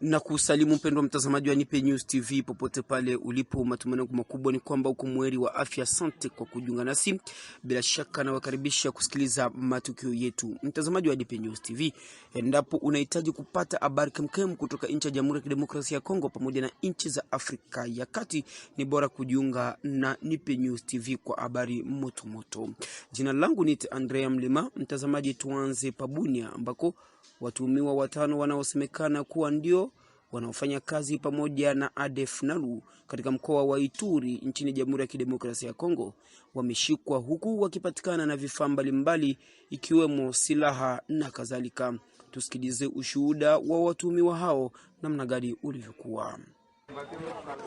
Na kusalimu mpendwa mtazamaji wa Nipe News TV popote pale ulipo. Matumaini makubwa ni kwamba uko mweri wa afya. Asante kwa kujiunga nasi. Bila shaka na wakaribisha kusikiliza matukio yetu. Mtazamaji wa Nipe News TV, endapo unahitaji kupata habari kemkem kutoka nchi ya Jamhuri ya Kidemokrasia ya Kongo pamoja na nchi za Afrika ya Kati, ni bora kujiunga na Nipe News TV kwa habari moto moto. Jina langu ni Andrea Mlima. Mtazamaji, tuanze Pabunia ambako watuhumiwa 5 wanaosemekana kuwa ndio wanaofanya kazi pamoja na ADF NALU katika mkoa wa Ituri nchini Jamhuri ya Kidemokrasia ya Kongo wameshikwa, huku wakipatikana na vifaa mbalimbali ikiwemo silaha na kadhalika. Tusikilize ushuhuda wa watuhumiwa hao namna gani ulivyokuwa.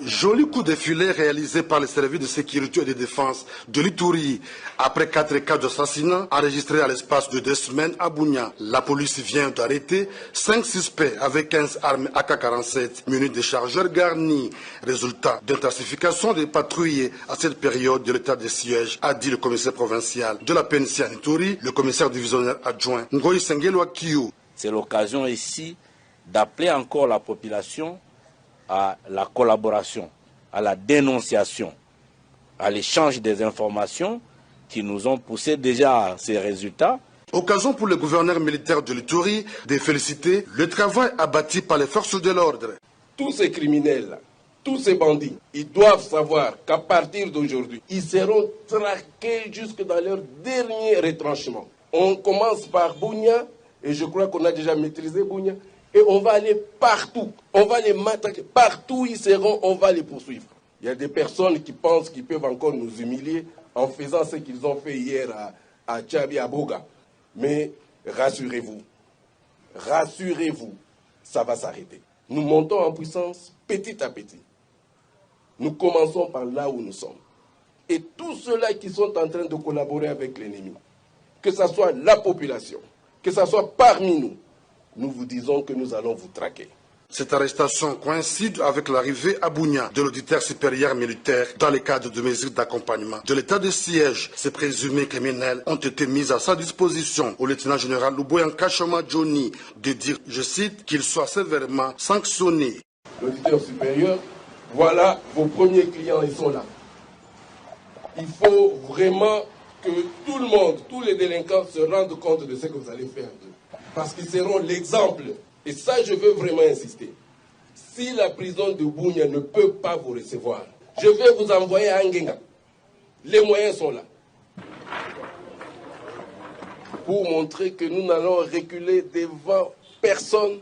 Joli coup de filet réalisé par les services de sécurité et de défense de l'Ituri. Après 4 cas d'assassinat enregistrés à l'espace de 2 semaines à Bunia, la police vient d'arrêter 5 suspects avec 15 armes AK-47 munies de chargeurs garnis. Résultat d'intensification des patrouilles à cette période de l'état de siège, a dit le commissaire provincial de la PNC en Ituri, le commissaire divisionnaire adjoint Ngoyi Sengelo Akiou. C'est l'occasion ici d'appeler encore la population à la collaboration, à la dénonciation, à l'échange des informations qui nous ont poussé déjà à ces résultats. Occasion pour le gouverneur militaire de l'Ituri de féliciter le travail abattu par les forces de l'ordre. Tous ces criminels, tous ces bandits, ils doivent savoir qu'à partir d'aujourd'hui, ils seront traqués jusque dans leur dernier retranchement. On commence par Bunia, et je crois qu'on a déjà maîtrisé Bunia. Et on va aller partout, on va les matraquer, partout où ils seront, on va les poursuivre. Il y a des personnes qui pensent qu'ils peuvent encore nous humilier en faisant ce qu'ils ont fait hier à Tchabi, à Boga. Mais rassurez-vous, ça va s'arrêter. Nous montons en puissance petit à petit. Nous commençons par là où nous sommes. Et tous ceux-là qui sont en train de collaborer avec l'ennemi, que ce soit la population, que ce soit parmi nous, nous vous disons que nous allons vous traquer. Cette arrestation coïncide avec l'arrivée à Bunia de l'auditeur supérieur militaire dans le cadre de mesures d'accompagnement de l'état de siège. Ces présumés criminels ont été mis à sa disposition au lieutenant-général Luboyanka Choma Johnny de dire, je cite, qu'il soit sévèrement sanctionné. L'auditeur supérieur, voilà vos premiers clients, ils sont là. Il faut vraiment que tout le monde, tous les délinquants se rendent compte de ce que vous allez faire d'eux. Parce qu'ils seront l'exemple. Et ça, je veux vraiment insister. Si la prison de Bunia ne peut pas vous recevoir, je vais vous envoyer à Ngenga. Les moyens sont là. Pour montrer que nous n'allons reculer devant personne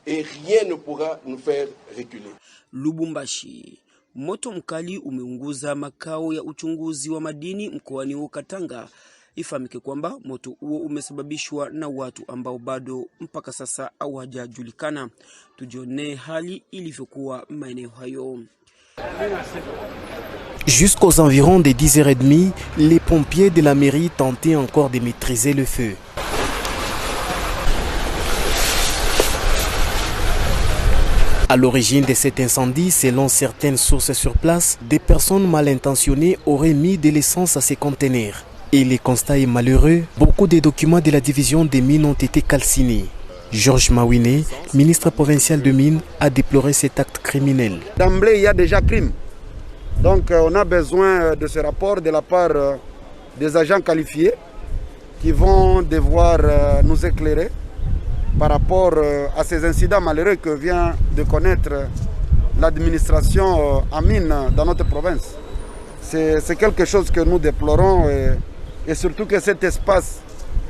et rien ne pourra nous faire reculer. Lubumbashi. Moto mkali umeunguza makao ya uchunguzi wa madini mkoani Katanga. Ifahamike kwamba moto huo umesababishwa na watu ambao bado mpaka sasa hawajajulikana. Tujione hali ilivyokuwa maeneo hayo. Jusqu'aux environs des 10h30, les pompiers de la mairie tentaient encore de maîtriser le feu. À l'origine de cet incendie, selon certaines sources sur place, des personnes mal intentionnées auraient mis de l'essence à ces conteneurs. Et le constat est malheureux, beaucoup de documents de la division des mines ont été calcinés. Georges Mawine, ministre provincial de mines, a déploré cet acte criminel. D'emblée, il y a déjà crime. Donc on a besoin de ce rapport de la part des agents qualifiés qui vont devoir nous éclairer par rapport à ces incidents malheureux que vient de connaître l'administration en mine dans notre province. C'est quelque chose que nous déplorons et surtout que cet espace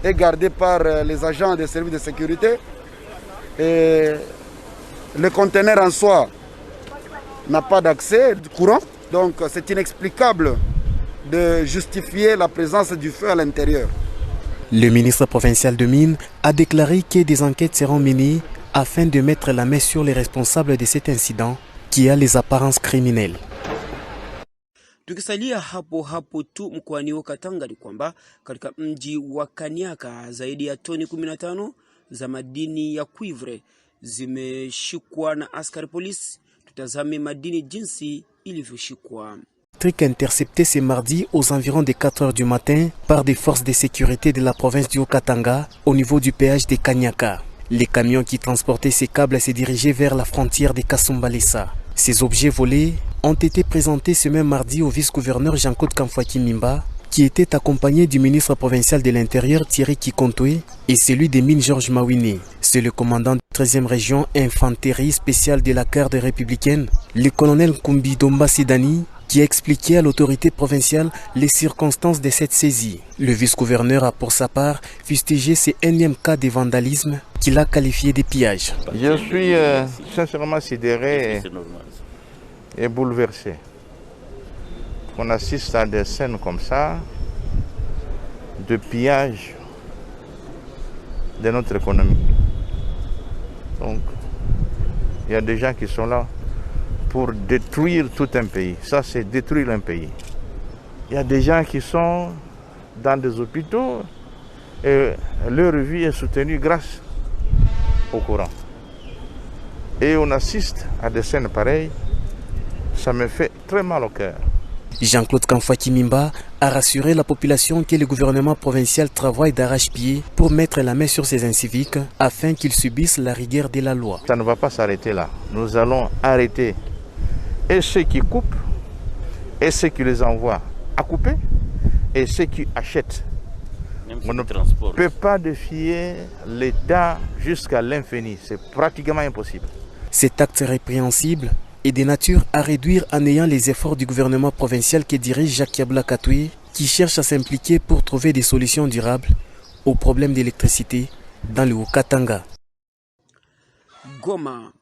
est gardé par les agents des services de sécurité. Et le conteneur en soi n'a pas d'accès courant. Donc c'est inexplicable de justifier la présence du feu à l'intérieur. Le ministre provincial de Mines a déclaré que des enquêtes seront menées afin de mettre la main sur les responsables de cet incident qui a les apparences criminelles. Tukisalia hapo tu mkoani Katanga ni kwamba katika mji wa Kanyaka zaidi ya toni 15 za madini ya cuivre zimeshikwa na askari polisi. Tutazame madini jinsi ilivyoshikwa. Trick intercepté ce mardi aux environs de 4 heures du matin par des forces de sécurité de la province du Haut-Katanga au niveau du péage de Kanyaka. Les camions qui transportaient ces câbles se dirigeaient vers la frontière de Kasumbalesa. Ces objets volés ont été présentés ce même mardi au vice-gouverneur Jean-Claude Kamfouaki-Mimba, qui était accompagné du ministre provincial de l'Intérieur Thierry Kikontoué et celui des mines Georges Mawine. C'est le commandant de la 13e région infanterie spéciale de la garde républicaine, le colonel Kumbi Domba Sidani, qui a expliqué à l'autorité provinciale les circonstances de cette saisie. Le vice-gouverneur a pour sa part fustigé ce énième cas de vandalisme qu'il a qualifié de pillage. Je suis sincèrement sidéré et bouleversé. On assiste à des scènes comme ça, de pillage de notre économie. Donc, il y a des gens qui sont là pour détruire tout un pays. Ça, c'est détruire un pays. Il y a des gens qui sont dans des hôpitaux et leur vie est soutenue grâce au courant. Et on assiste à des scènes pareilles. Ça me fait très mal au cœur. Jean-Claude Kamfouaki-Mimba a rassuré la population que le gouvernement provincial travaille d'arrache-pied pour mettre la main sur ces inciviques afin qu'ils subissent la rigueur de la loi. Ça ne va pas s'arrêter là. Nous allons arrêter et ceux qui coupent, et ceux qui les envoient à couper, et ceux qui achètent. On ne peut pas défier l'État jusqu'à l'infini. C'est pratiquement impossible. Cet acte répréhensible est de nature à réduire en ayant les efforts du gouvernement provincial que dirige Jacques Yabla Katoué, qui cherche à s'impliquer pour trouver des solutions durables aux problèmes d'électricité dans le Haut-Katanga. Goma,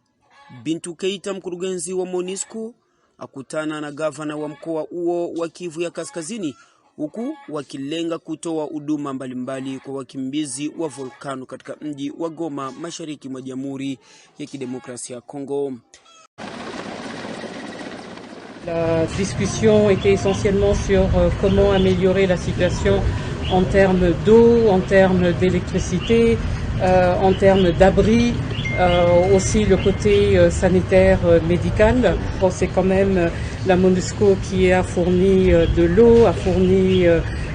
Bintu Keita, mkurugenzi wa MONUSCO, akutana na gavana wa mkoa huo wa Kivu ya Kaskazini, huku wakilenga kutoa huduma mbalimbali kwa wakimbizi wa volkano katika mji wa Goma, mashariki mwa Jamhuri ya Kidemokrasia ya Kongo. La discussion était essentiellement sur comment améliorer la situation en termes d'eau, en termes d'électricité, en termes d'abri, aussi le côté sanitaire médical. Bon, c'est quand même la MONUSCO qui a fourni de l'eau, a fourni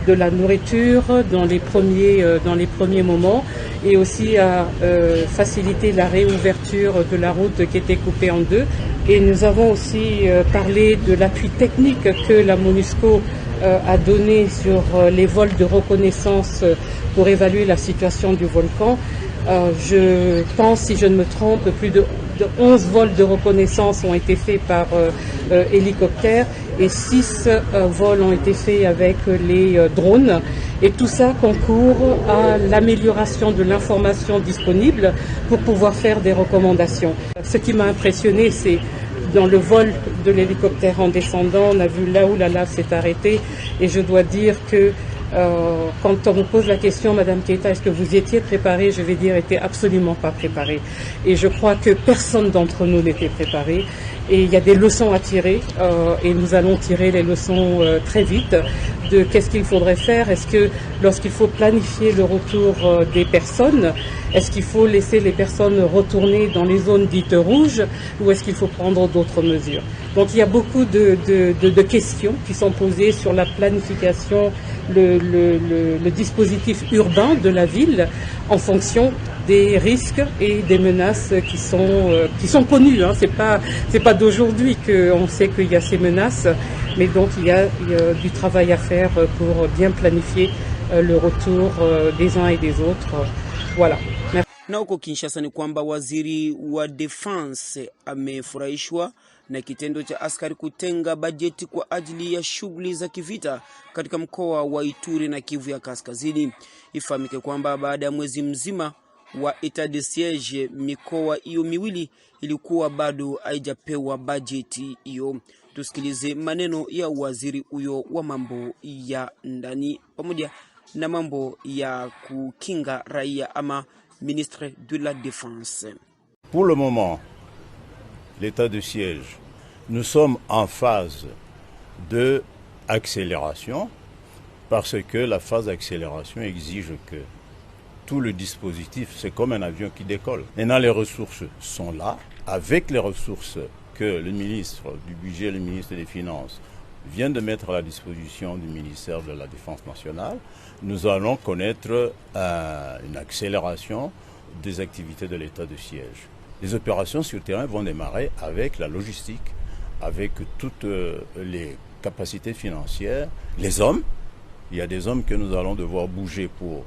de la nourriture dans les premiers moments et aussi a facilité la réouverture de la route qui était coupée en deux. Et nous avons aussi parlé de l'appui technique que la MONUSCO a donné sur les vols de reconnaissance pour évaluer la situation du volcan. Je pense, si je ne me trompe, plus de 11 vols de reconnaissance ont été faits par hélicoptère et 6 vols ont été faits avec les drones. Et tout ça concourt à l'amélioration de l'information disponible pour pouvoir faire des recommandations. Ce qui m'a impressionné, c'est dans le vol de l'hélicoptère en descendant, on a vu là où la lave s'est arrêtée et je dois dire que quand on me pose la question, Madame Keita, est-ce que vous étiez préparée? Je vais dire, était absolument pas préparée. Et je crois que personne d'entre nous n'était préparé. Et il y a des leçons à tirer et nous allons tirer les leçons très vite de qu'est-ce qu'il faudrait faire. Est-ce que lorsqu'il faut planifier le retour des personnes, est-ce qu'il faut laisser les personnes retourner dans les zones dites rouges ou est-ce qu'il faut prendre d'autres mesures? Donc il y a beaucoup de questions qui sont posées sur la planification, le dispositif urbain de la ville en fonction des risques et des menaces qui sont connues. Hein. C'est pas d'aujourd'hui qu'on sait qu'il y a ces menaces, mais donc il y a du travail à faire pour bien planifier le retour des uns et des autres. Voilà. Na huko Kinshasa ni kwamba waziri wa defense amefurahishwa na kitendo cha askari kutenga bajeti kwa ajili ya shughuli za kivita katika mkoa wa Ituri na Kivu ya Kaskazini. Ifahamike kwamba baada ya mwezi mzima wa etat de siege, mikoa hiyo miwili ilikuwa bado haijapewa bajeti hiyo. Tusikilize maneno ya waziri huyo wa mambo ya ndani pamoja na mambo ya kukinga raia ama ministre de la Défense. Pour le moment, l'état de siège, nous sommes en phase de accélération parce que la phase d'accélération exige que tout le dispositif, c'est comme un avion qui décolle. Maintenant, les ressources sont là. Avec les ressources que le ministre du Budget, le ministre des Finances vient de mettre à la disposition du ministère de la Défense nationale, nous allons connaître une accélération des activités de l'état de siège. Les opérations sur le terrain vont démarrer avec la logistique, avec toutes les capacités financières, les hommes. Il y a des hommes que nous allons devoir bouger pour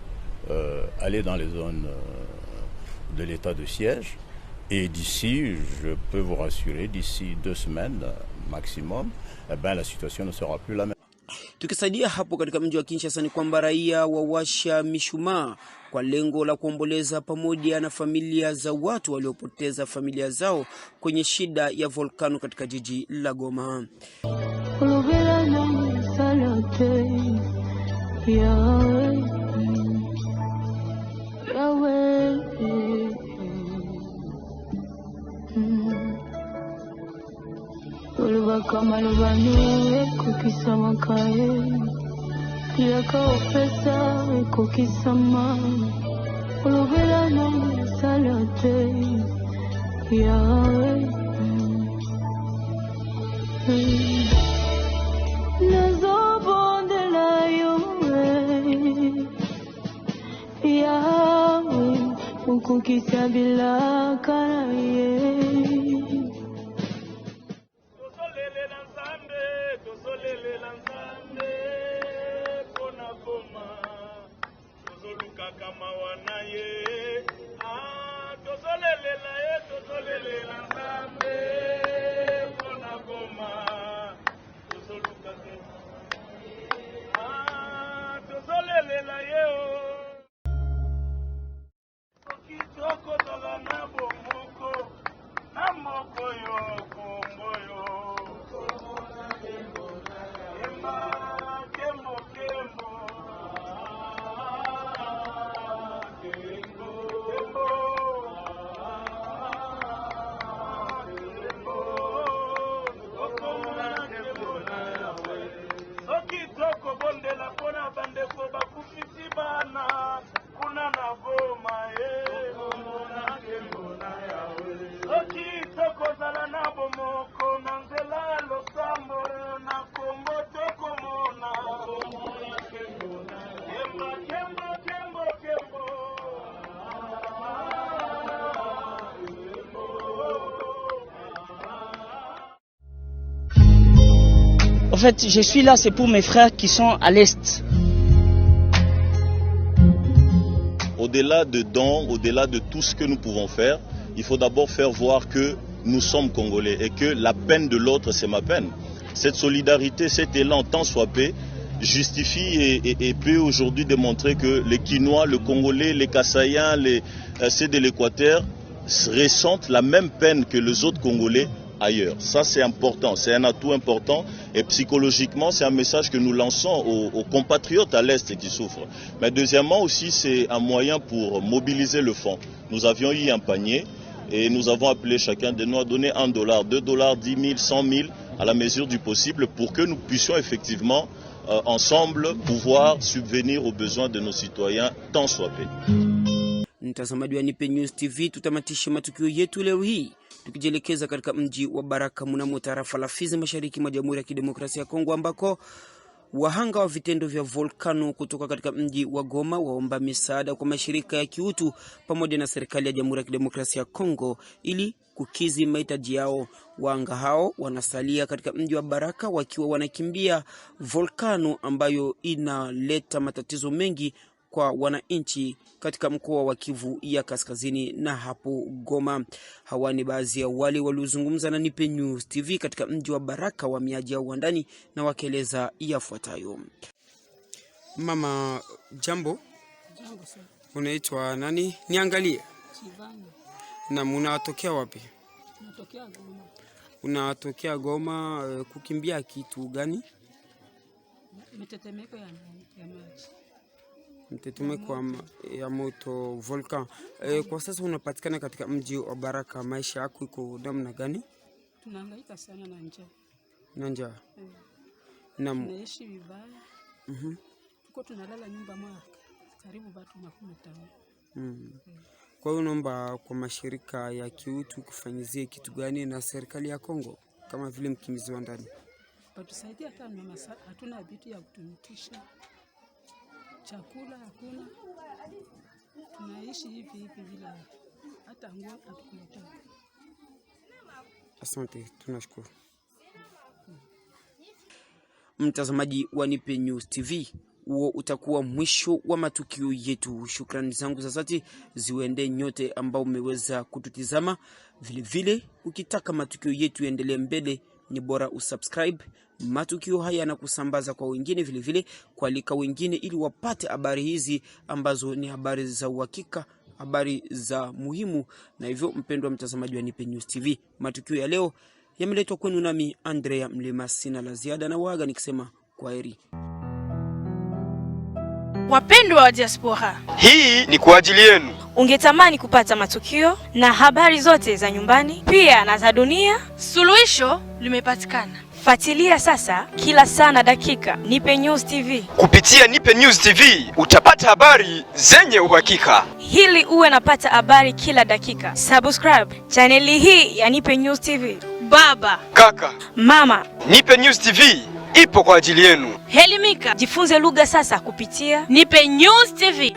aller dans les zones de l'état de siège. Et d'ici, je peux vous rassurer, d'ici 2 semaines maximum, la situation ne sera plus la même. Tukisaidia hapo katika mji wa Kinshasa ni kwamba raia wawasha mishumaa kwa lengo la kuomboleza pamoja na familia za watu waliopoteza familia zao kwenye shida ya volkano katika jiji la Goma. Kama lubanu kukisama kae ya kaopesa kukisama ulubela na salate ya nazo bonde la yo ya ukukisabila kanaye. En fait, je suis là, c'est pour mes frères qui sont à l'Est. Au-delà de dons, au-delà de tout ce que nous pouvons faire, il faut d'abord faire voir que nous sommes Congolais et que la peine de l'autre, c'est ma peine. Cette solidarité, cet élan tant soit peu, justifie et peut aujourd'hui démontrer que les Kinois, le Congolais, les Kassaïens, ceux de l'Équateur ressentent la même peine que les autres Congolais ailleurs. Ça, c'est important, c'est un atout important et psychologiquement, c'est un message que nous lançons aux compatriotes à l'Est qui souffrent. Mais deuxièmement aussi, c'est un moyen pour mobiliser le fonds. Nous avions eu un panier et nous avons appelé chacun de nous à donner $1, $2, 10 000, 100 000 à la mesure du possible pour que nous puissions effectivement ensemble pouvoir subvenir aux besoins de nos citoyens tant soit peu. Mtazamaji wa Nipe News TV, tutamatisha matukio yetu leo hii tukijielekeza katika mji wa Baraka mnamo tarafa la Fizi mashariki mwa Jamhuri ya Kidemokrasia ya Kongo, ambako wahanga wa vitendo vya volkano kutoka katika mji wa Goma waomba misaada kwa mashirika ya kiutu pamoja na serikali ya Jamhuri ya Kidemokrasia ya Kongo ili kukizi mahitaji yao. Wahanga hao wanasalia katika mji wa Baraka wakiwa wanakimbia volkano ambayo inaleta matatizo mengi kwa wananchi katika mkoa wa Kivu ya Kaskazini na hapo Goma. Hawa ni baadhi ya wale waliozungumza na Nipe News TV katika mji wa Baraka wa miaji ya uandani na wakeleza yafuatayo. Mama, jambo. Jambo sana. Unaitwa nani? Niangalie. Chivani. Na unatokea wapi? Natokea Goma. Unatokea Goma, kukimbia kitu gani? Mitetemeko ya maji. Mtetemeko ya moto volcan. Kwa sasa unapatikana katika mji wa Baraka, maisha yako iko namna gani? Tunahangaika sana na njaa. Na njaa. Tunaishi vibaya. Tuko tunalala nyumba moja karibu watu 15. Kwa hiyo naomba kwa mashirika ya kiutu kufanyizie kitu gani na serikali ya Kongo kama vile mkimbizi wa ndani? Batusaidia hata mama, hatuna vitu ya kutumikisha. Chakula hakuna. Tunaishi hivi bila hata nguo hatukuletea. Asante, tunashukuru. Mtazamaji wa Nipe News TV, huo utakuwa mwisho wa matukio yetu. Shukrani zangu za dhati ziwaende nyote ambao umeweza kututizama. Vile vile ukitaka matukio yetu yaendelee mbele, ni bora usubscribe matukio haya na kusambaza kwa wengine, vile vile kualika wengine ili wapate habari hizi ambazo ni habari za uhakika, habari za muhimu. Na hivyo mpendwa mtazamaji wa Nipe News TV, matukio ya leo yameletwa kwenu nami Andrea Mlema. Sina la ziada na waga nikisema kwaheri. Wapendwa wa diaspora, hii ni kwa ajili yenu. Ungetamani kupata matukio na habari zote za nyumbani pia na za dunia? Suluhisho limepatikana. Fuatilia sasa kila saa na dakika Nipe News TV. Kupitia Nipe News TV utapata habari zenye uhakika. Hili uwe napata habari kila dakika, subscribe chaneli hii ya Nipe News TV. Baba, kaka, mama, Nipe News TV ipo kwa ajili yenu. Elimika, jifunze lugha sasa kupitia Nipe News TV.